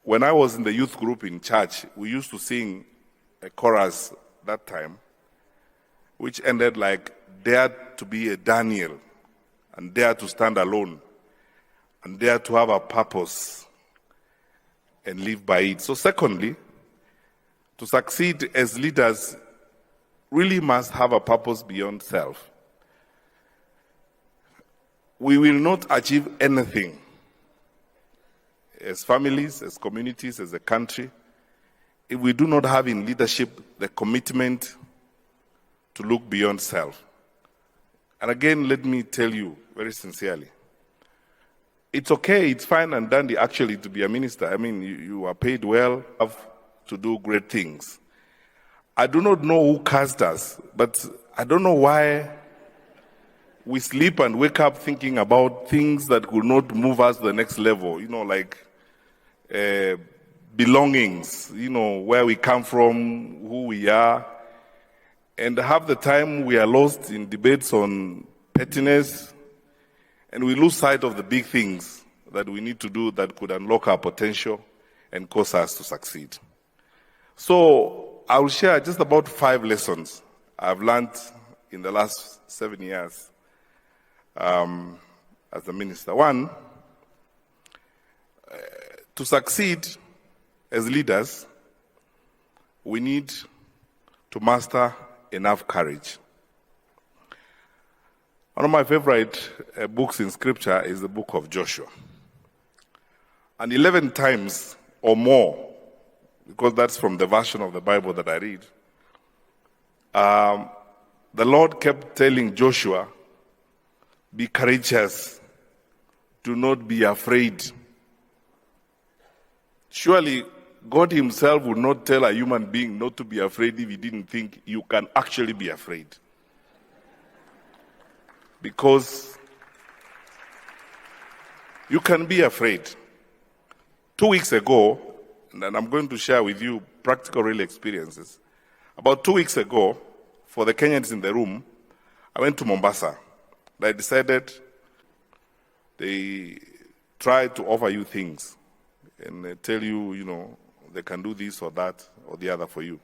When I was in the youth group in church, we used to sing a chorus that time, which ended like, dare to be a Daniel, and dare to stand alone, and dare to have a purpose, and live by it. So secondly, to succeed as leaders, really must have a purpose beyond self. We will not achieve anything as families, as communities, as a country, if we do not have in leadership the commitment to look beyond self. And again, let me tell you very sincerely, it's okay, it's fine and dandy actually to be a minister. I mean, you are paid well, have to do great things. I do not know who cast us, but I don't know why we sleep and wake up thinking about things that could not move us to the next level, like belongings, where we come from, who we are. And half the time we are lost in debates on pettiness, and we lose sight of the big things that we need to do that could unlock our potential and cause us to succeed. So I will share just about 5 lessons I've learned in the last 7 years as a minister. One, to succeed as leaders, we need to master enough courage. One of my favorite books in scripture is the book of Joshua. And 11 times or more, because that's from the version of the Bible that I read, the Lord kept telling Joshua, be courageous, do not be afraid. Surely God himself would not tell a human being not to be afraid if he didn't think you can actually be afraid. Because you can be afraid. 2 weeks ago, and I'm going to share with you practical real experiences. About 2 weeks ago, for the Kenyans in the room, I went to Mombasa. I decided they try to offer you things and they tell you, they can do this or that or the other for you.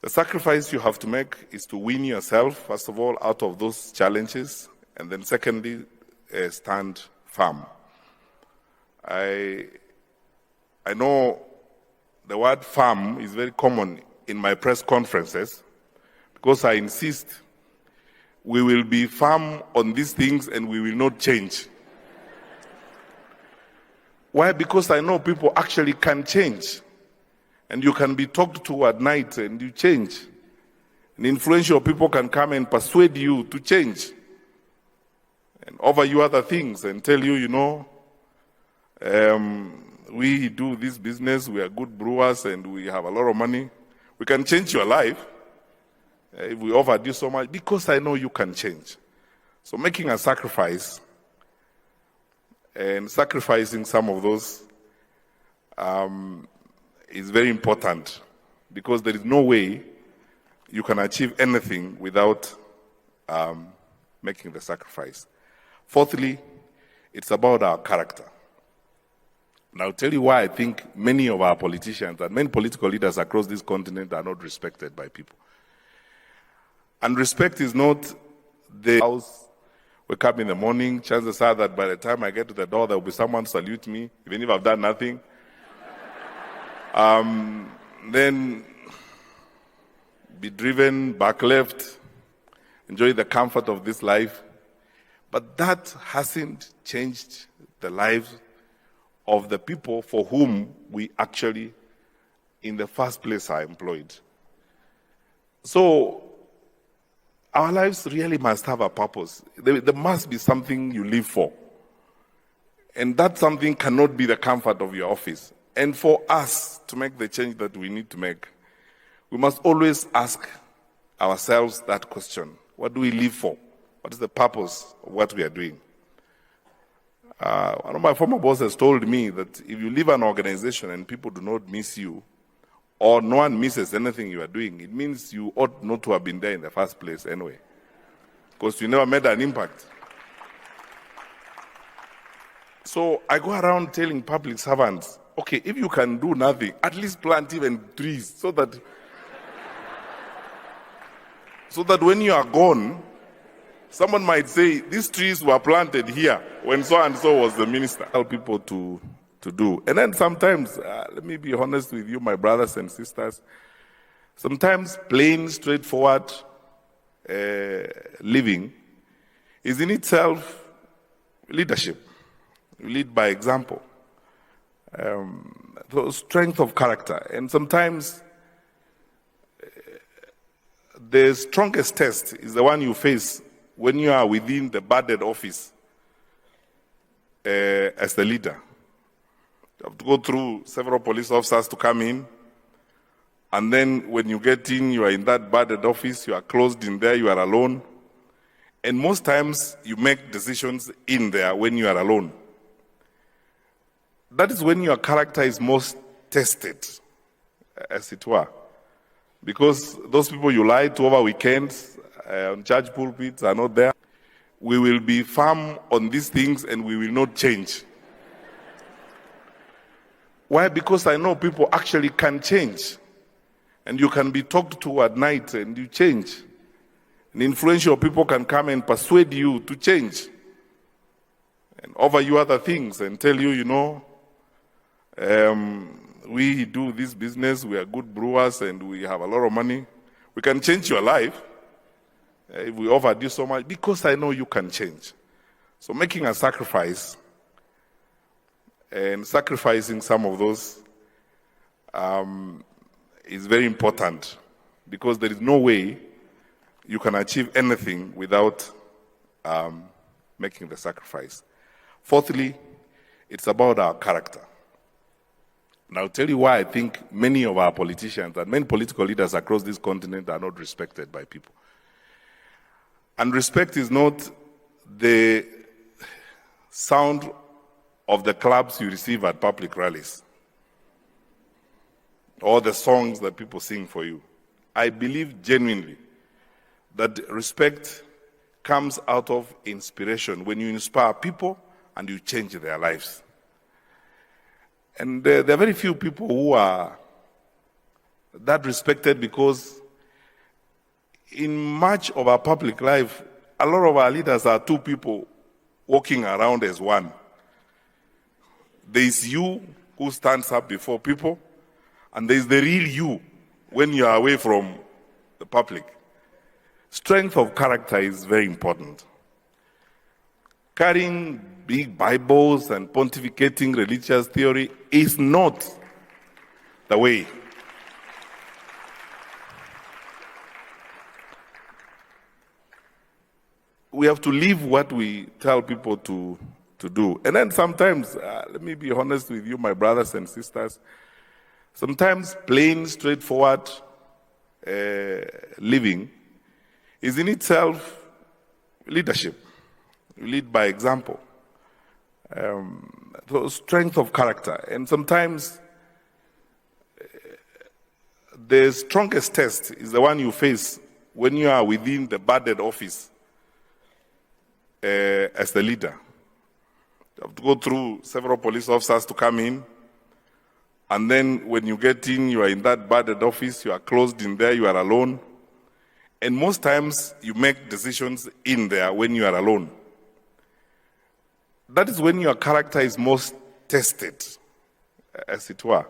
The sacrifice you have to make is to win yourself, first of all, out of those challenges, and then secondly, stand firm. I know the word firm is very common in my press conferences because I insist we will be firm on these things and we will not change. Why? Because I know people actually can change. And you can be talked to at night and you change. And influential people can come and persuade you to change and offer you other things and tell you, we do this business, we are good brewers and we have a lot of money. We can change your life if we offer you so much, because I know you can change. So making a sacrifice and sacrificing some of those is very important, because there is no way you can achieve anything without making the sacrifice. Fourthly, it's about our character. And I'll tell you why I think many of our politicians and many political leaders across this continent are not respected by people. And respect is not the house, wake up in the morning, chances are that by the time I get to the door, there will be someone salute me, even if I've done nothing. Then be driven back left, enjoy the comfort of this life. But that hasn't changed the lives of the people for whom we actually, in the first place, are employed. So our lives really must have a purpose. There must be something you live for. And that something cannot be the comfort of your office. And for us to make the change that we need to make, we must always ask ourselves that question. What do we live for? What is the purpose of what we are doing? One of my former bosses told me that if you leave an organization and people do not miss you, or no one misses anything you are doing, it means you ought not to have been there in the first place anyway, because you never made an impact. So I go around telling public servants, okay, if you can do nothing, at least plant even trees so that when you are gone, someone might say, these trees were planted here when so-and-so was the minister. Tell people to do. And then sometimes, let me be honest with you, my brothers and sisters, sometimes plain, straightforward living is in itself leadership. You lead by example. The strength of character. And sometimes the strongest test is the one you face when you are within the budded office as the leader. You have to go through several police officers to come in. And then when you get in, you are in that budded office, you are closed in there, you are alone. And most times you make decisions in there when you are alone. That is when your character is most tested, as it were. Because those people you lied to over weekends, on church pulpits are not there. We will be firm on these things and we will not change. Why? Because I know people actually can change. And you can be talked to at night and you change. And influential people can come and persuade you to change. And offer you other things and tell you, we do this business, we are good brewers and we have a lot of money. We can change your life if we offered you so much, because I know you can change. So making a sacrifice and sacrificing some of those is very important, because there is no way you can achieve anything without making the sacrifice. Fourthly, it's about our character. And I'll tell you why I think many of our politicians and many political leaders across this continent are not respected by people. And respect is not the sound of the claps you receive at public rallies or the songs that people sing for you. I believe genuinely that respect comes out of inspiration, when you inspire people and you change their lives. And there are very few people who are that respected, because in much of our public life, a lot of our leaders are two people walking around as one. There is you who stands up before people, and there is the real you when you are away from the public. Strength of character is very important. Carrying big Bibles and pontificating religious theory is not the way. We have to live what we tell people to do. And then sometimes, let me be honest with you, my brothers and sisters, sometimes plain, straightforward living is in itself leadership. You lead by example. The strength of character. And sometimes the strongest test is the one you face when you are within the budded office as the leader. You have to go through several police officers to come in. And then when you get in, you are in that budded office, you are closed in there, you are alone. And most times you make decisions in there when you are alone. That is when your character is most tested, as it were.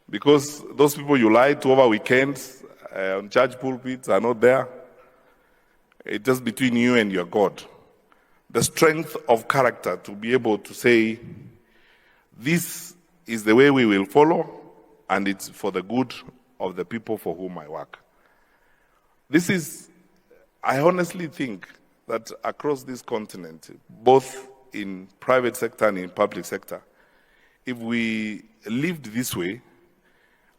Because those people you lied to over weekends, on church pulpits are not there. It's just between you and your God. The strength of character to be able to say, this is the way we will follow, and it's for the good of the people for whom I work. I honestly think that across this continent, both in private sector and in public sector, if we lived this way,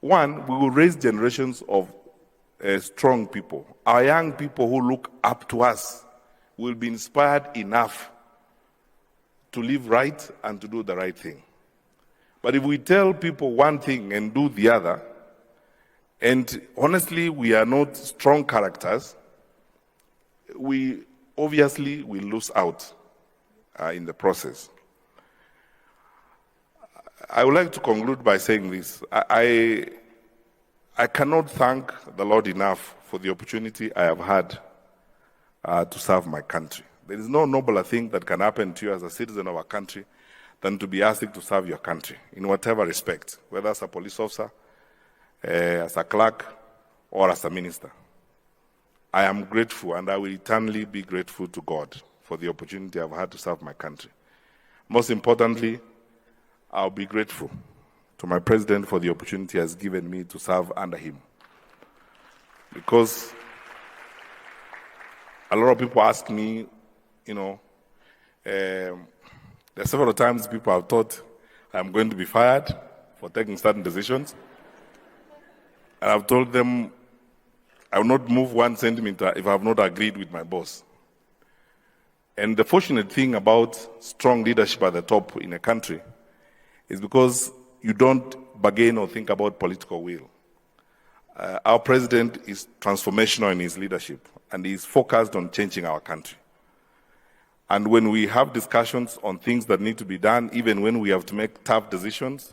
one, we will raise generations of strong people. Our young people who look up to us will be inspired enough to live right and to do the right thing. But if we tell people one thing and do the other, and honestly we are not strong characters, we obviously will lose out in the process. I would like to conclude by saying this. I cannot thank the Lord enough for the opportunity I have had to serve my country. There is no nobler thing that can happen to you as a citizen of our country than to be asked to serve your country in whatever respect, whether as a police officer, as a clerk, or as a minister. I am grateful, and I will eternally be grateful to God for the opportunity I've had to serve my country. Most importantly, I'll be grateful to my president for the opportunity he has given me to serve under him. Because a lot of people ask me, there are several times people have thought I'm going to be fired for taking certain decisions. And I've told them I will not move 1 centimeter if I have not agreed with my boss. And the fortunate thing about strong leadership at the top in a country is because you don't bargain or think about political will. Our president is transformational in his leadership, and he is focused on changing our country. And when we have discussions on things that need to be done, even when we have to make tough decisions,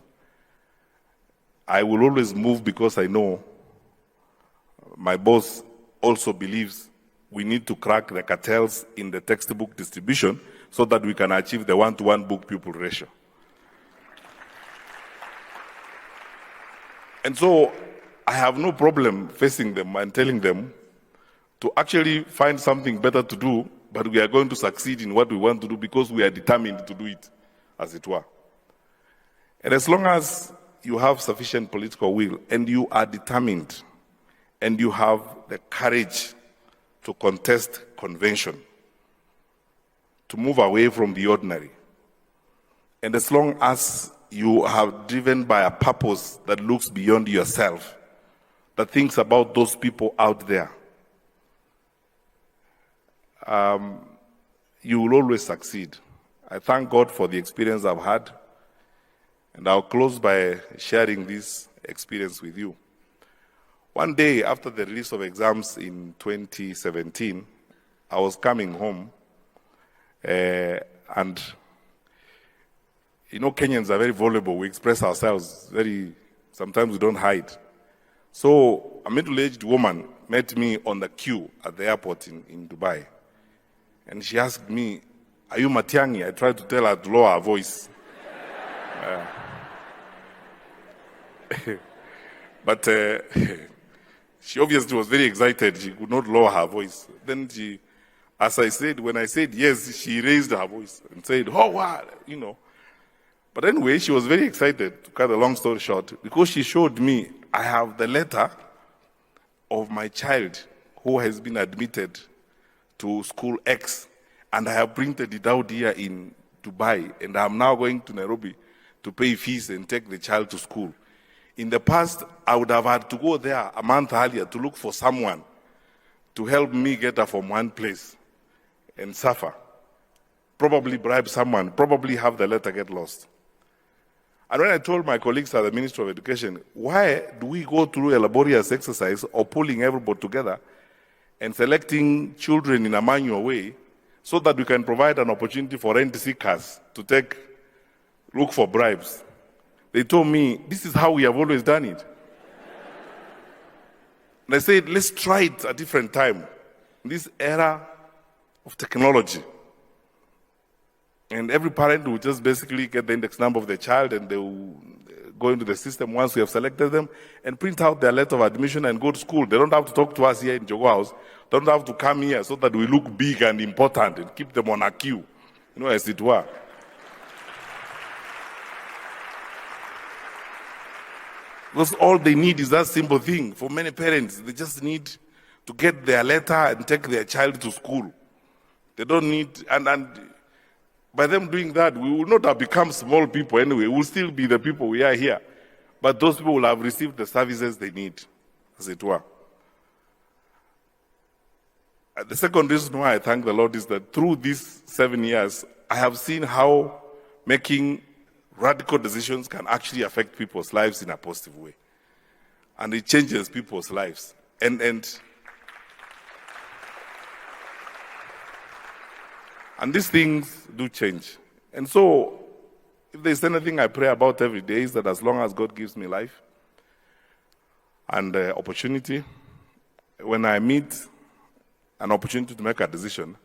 I will always move because I know my boss also believes we need to crack the cartels in the textbook distribution so that we can achieve the 1-to-1 book-pupil ratio. And so I have no problem facing them and telling them to actually find something better to do, but we are going to succeed in what we want to do because we are determined to do it, as it were. And as long as you have sufficient political will and you are determined and you have the courage to contest convention, to move away from the ordinary, and as long as you are driven by a purpose that looks beyond yourself, that thinks about those people out there, you will always succeed. I thank God for the experience I've had, and I'll close by sharing this experience with you. One day after the release of exams in 2017, I was coming home, and Kenyans are very vulnerable. We express ourselves sometimes we don't hide. So a middle-aged woman met me on the queue at the airport in Dubai. And she asked me, "Are you Matiang'I?" I tried to tell her to lower her voice. But she obviously was very excited. She could not lower her voice. Then when I said yes, she raised her voice and said, "Oh, wow," But anyway, she was very excited, to cut a long story short, because she showed me I have the letter of my child who has been admitted to school X, and I have printed it out here in Dubai, and I'm now going to Nairobi to pay fees and take the child to school. In the past, I would have had to go there a month earlier to look for someone to help me get her from one place and suffer. Probably bribe someone, probably have the letter get lost. And when I told my colleagues at the Ministry of Education, why do we go through a laborious exercise of pulling everybody together and selecting children in a manual way so that we can provide an opportunity for rent seekers to look for bribes? They told me, this is how we have always done it. And I said, let's try it a different time. In this era of technology. And every parent will just basically get the index number of the child, and they will go into the system once we have selected them and print out their letter of admission and go to school. They don't have to talk to us here in Jogo House. They don't have to come here so that we look big and important and keep them on a queue, as it were. Because all they need is that simple thing. For many parents, they just need to get their letter and take their child to school. They don't need, and by them doing that, we will not have become small people anyway. We'll still be the people we are here. But those people will have received the services they need, as it were. The second reason why I thank the Lord is that through these 7 years, I have seen how making radical decisions can actually affect people's lives in a positive way. And it changes people's lives. And these things do change. And so If there's anything I pray about every day is that as long as God gives me life and opportunity, when I meet an opportunity to make a decision,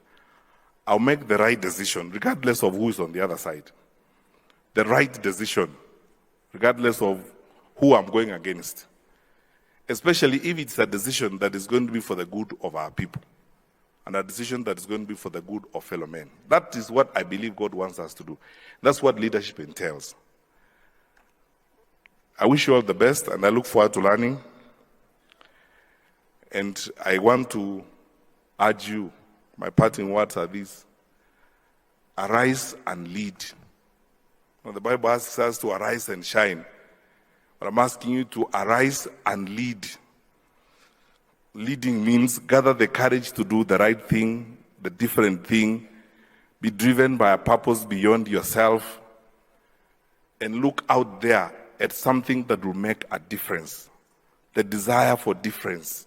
I'll make the right decision, regardless of who is on the other side. The right decision, regardless of who I'm going against. Especially if it's a decision that is going to be for the good of our people, and a decision that is going to be for the good of fellow men. That is what I believe God wants us to do. That's what leadership entails. I wish you all the best, and I look forward to learning. And I want to urge you, my parting words are these: arise and lead. Now, the Bible asks us to arise and shine, but I'm asking you to arise and lead. Leading means gather the courage to do the right thing, the different thing, be driven by a purpose beyond yourself, and look out there at something that will make a difference, the desire for difference.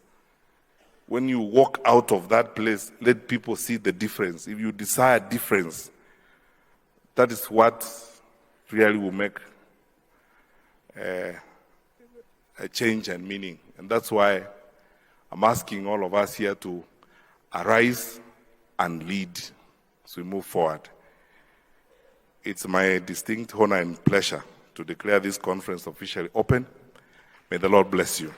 When you walk out of that place, let people see the difference. If you desire difference, that is what really will make a change and meaning. And that's why I'm asking all of us here to arise and lead as we move forward. It's my distinct honor and pleasure to declare this conference officially open. May the Lord bless you.